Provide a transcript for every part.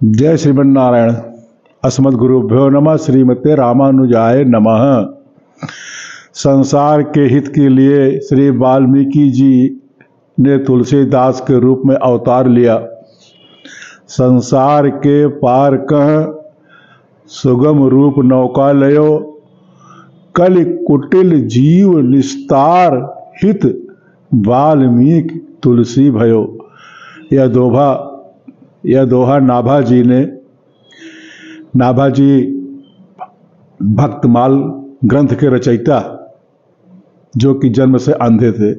जय श्रीमन्नारायण। अस्मद्गुरुभ्यो नमः। श्रीमते रामानुजाय नमः। संसार के हित के लिए श्री वाल्मीकि जी ने तुलसीदास के रूप में अवतार लिया। संसार के पार कह सुगम रूप नौका लयो, कलि कुटिल जीव निस्तार हित वाल्मीकि तुलसी भयो। यह दोहा नाभा जी भक्तमाल ग्रंथ के रचयिता, जो कि जन्म से अंधे थे,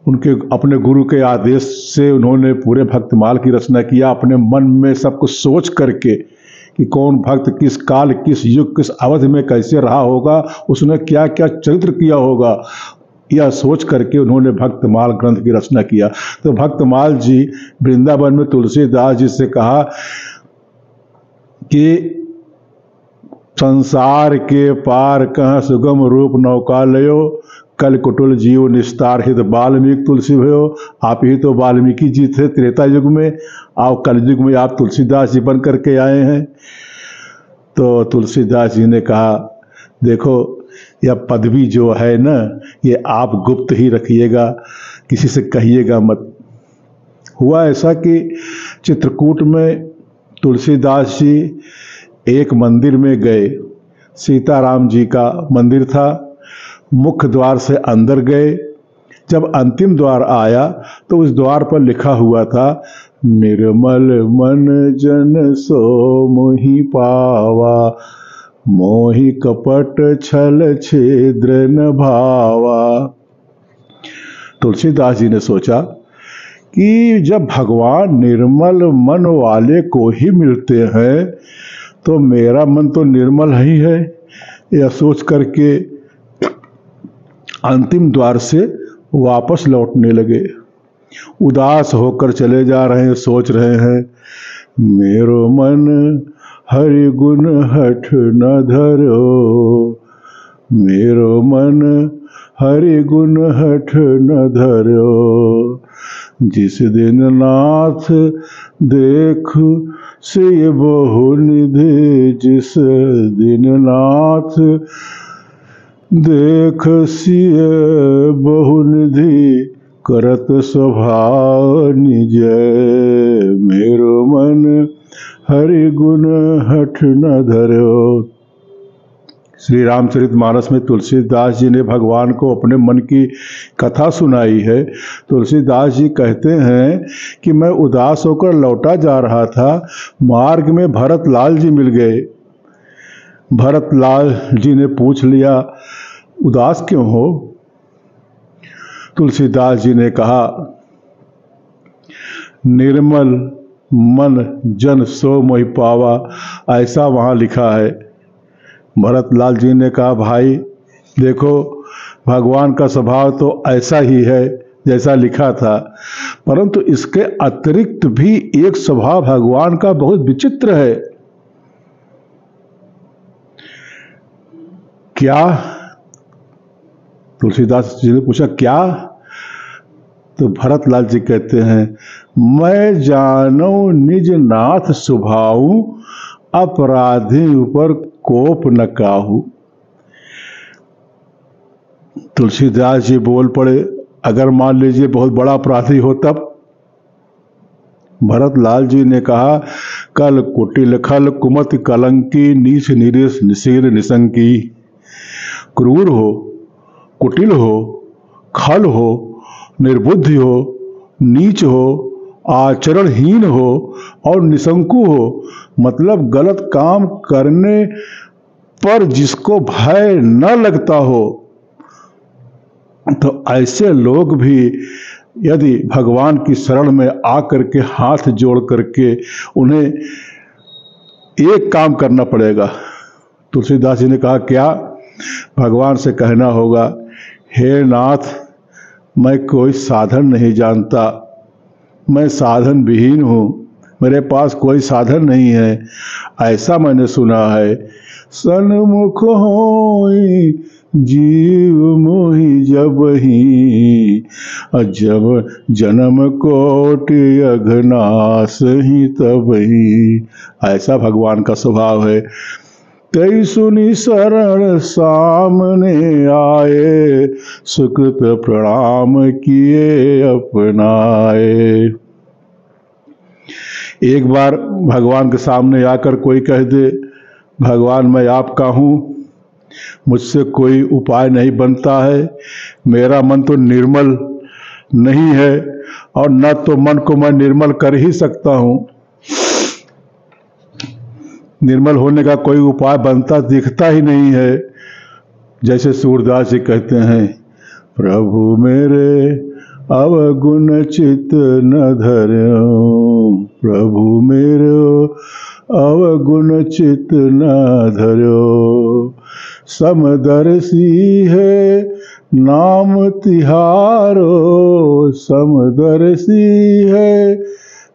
उनके अपने गुरु के आदेश से उन्होंने पूरे भक्तमाल की रचना किया। अपने मन में सब कुछ सोच करके कि कौन भक्त किस काल, किस युग, किस अवधि में कैसे रहा होगा, उसने क्या क्या चरित्र किया होगा, यह सोच करके उन्होंने भक्तमाल ग्रंथ की रचना किया। तो भक्तमाल जी वृंदावन में तुलसीदास जी से कहा कि संसार के पार कह सुगम रूप नौका लयो, कल कुटुल जीव निस्तार हित वाल्मीकि तुलसी भयो। आप ही तो वाल्मीकि जी थे त्रेता युग में, आप कलयुग में आप तुलसीदास जी बन करके आए हैं। तो तुलसीदास जी ने कहा, देखो यह पदवी जो है ना, ये आप गुप्त ही रखिएगा, किसी से कहिएगा मत। हुआ ऐसा कि चित्रकूट में तुलसीदास जी एक मंदिर में गए। सीताराम जी का मंदिर था। मुख्य द्वार से अंदर गए। जब अंतिम द्वार आया तो उस द्वार पर लिखा हुआ था, निर्मल मन जन सो मोहि पावा, मोहि कपट छल छिद्र न भावा। तुलसीदास जी ने सोचा कि जब भगवान निर्मल मन वाले को ही मिलते हैं तो मेरा मन तो निर्मल ही है। यह सोच करके अंतिम द्वार से वापस लौटने लगे। उदास होकर चले जा रहे हैं, सोच रहे हैं, मेरो मन हरि गुण हठ न धरो, मेरो मन हरि गुण हठ न धरो। जिस दिन नाथ देख से बहु निधि, जिस दिन नाथ देख सिय बहु निधि, करत स्वभाव निज, मेरो मन हरि गुण हठ न धरो। श्री रामचरितमानस में तुलसीदास जी ने भगवान को अपने मन की कथा सुनाई है। तुलसीदास जी कहते हैं कि मैं उदास होकर लौटा जा रहा था, मार्ग में भरत लाल जी मिल गए। भरत लाल जी ने पूछ लिया, उदास क्यों हो? तुलसीदास जी ने कहा, निर्मल मन जन सो मोहि पावा, ऐसा वहाँ लिखा है। भरत लाल जी ने कहा, भाई देखो, भगवान का स्वभाव तो ऐसा ही है जैसा लिखा था, परंतु इसके अतिरिक्त भी एक स्वभाव भगवान का बहुत विचित्र है। क्या? तुलसीदास जी ने पूछा, क्या? तो भरत लाल जी कहते हैं, मैं जानो निज नाथ स्वभाव, अपराधी ऊपर कोप न काहू। तुलसीदास जी बोल पड़े, अगर मान लीजिए बहुत बड़ा अपराधी हो तब? भरत लाल जी ने कहा, कल कुटिल खल कुमति कलंकी, नीच निरिस निशीर निशंकी। क्रूर हो, कुटिल हो, खल हो, निर्बुद्धि हो, नीच हो, आचरणहीन हो और निशंकु हो, मतलब गलत काम करने पर जिसको भय न लगता हो। तो ऐसे लोग भी यदि भगवान की शरण में आकर के हाथ जोड़ करके उन्हें एक काम करना पड़ेगा। तुलसीदास जी ने कहा, क्या? भगवान से कहना होगा, हे नाथ, मैं कोई साधन नहीं जानता, मैं साधन विहीन हूँ, मेरे पास कोई साधन नहीं है। ऐसा मैंने सुना है, सन्मुख होई जीव मोहि जब ही, जब जन्म कोटि अघनाश ही तब ही। ऐसा भगवान का स्वभाव है। कई सुनी शरण सामने आए, सुकृत प्रणाम किए अपनाए। एक बार भगवान के सामने आकर कोई कह दे, भगवान मैं आपका हूँ, मुझसे कोई उपाय नहीं बनता है, मेरा मन तो निर्मल नहीं है और न तो मन को मैं निर्मल कर ही सकता हूँ, निर्मल होने का कोई उपाय बनता दिखता ही नहीं है। जैसे सूरदास जी कहते हैं, प्रभु मेरे अवगुण चित न धर्यो, प्रभु मेरे अवगुण चित न धर्यो। समदर्शी है नाम तिहारो, समदर्शी है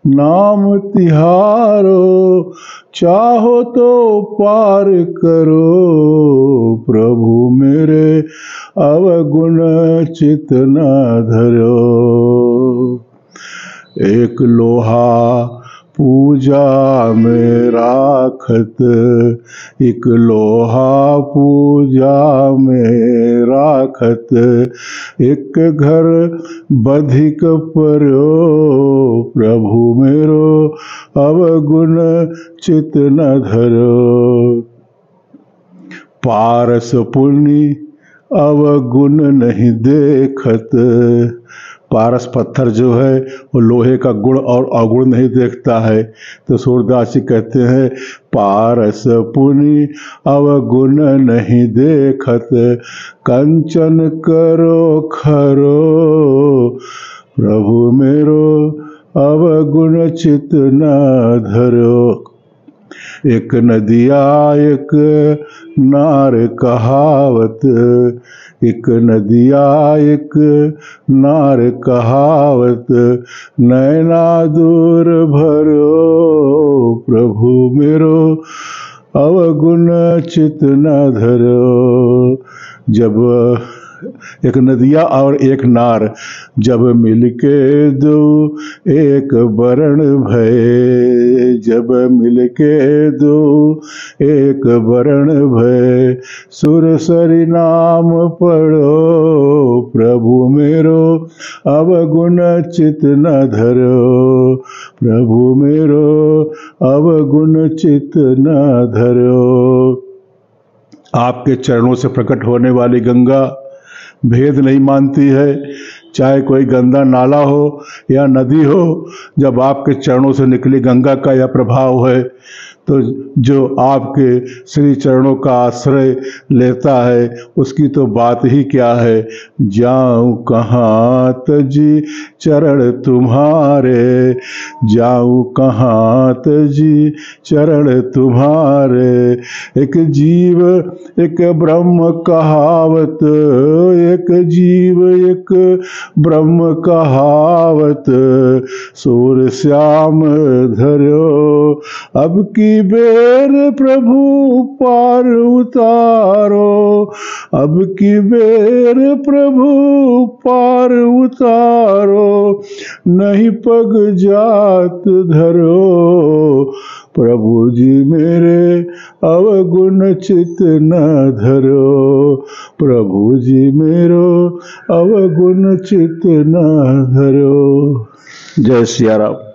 नाम तिहारो। चाहो तो पार करो, प्रभु मेरे अवगुण चित न धरो। एक लोहा पूजा में राखत, एक लोहा पूजा में राखत। एक घर बधिक पर्यो, प्रभु मेरो अवगुण चित न धरो। पारस पुण्य अवगुण नहीं देखत, पारस पत्थर जो है वो लोहे का गुण और अवगुण नहीं देखता है। तो सूरदास जी कहते हैं, पारस पुनि अवगुण नहीं देखत, कंचन करो खरो, प्रभु मेरो अवगुण चित न धरो। एक नदिया एक नार कहावत, एक नदिया एक नार कहावत। नैना दूर भरो, प्रभु मेरो अवगुण चित न धरो। जब एक नदिया और एक नार जब मिलके दो एक वरण भय, जब मिलके दो एक वरण भय। सुरसरी नाम पढ़ो, प्रभु मेरो अवगुण चित न धरो, प्रभु मेरो अवगुण चित न धरो। आपके चरणों से प्रकट होने वाली गंगा भेद नहीं मानती है, चाहे कोई गंदा नाला हो या नदी हो। जब आपके चरणों से निकली गंगा का यह प्रभाव है, तो जो आपके श्री चरणों का आश्रय लेता है उसकी तो बात ही क्या है। जाऊं कहाँ तजी चरण तुम्हारे, जाऊं कहाँ तजी चरण तुम्हारे। एक जीव एक ब्रह्म कहावत, एक जीव एक ब्रह्म कहावत। सूर श्याम धर्यो अब की बेर प्रभु पार उतारो, अब की बेर प्रभु पार उतारो। नहीं पग जात धरो, प्रभु जी मेरे अवगुण चित न धरो, प्रभु जी मेरो अवगुण चित न धरो। जय सिया राम।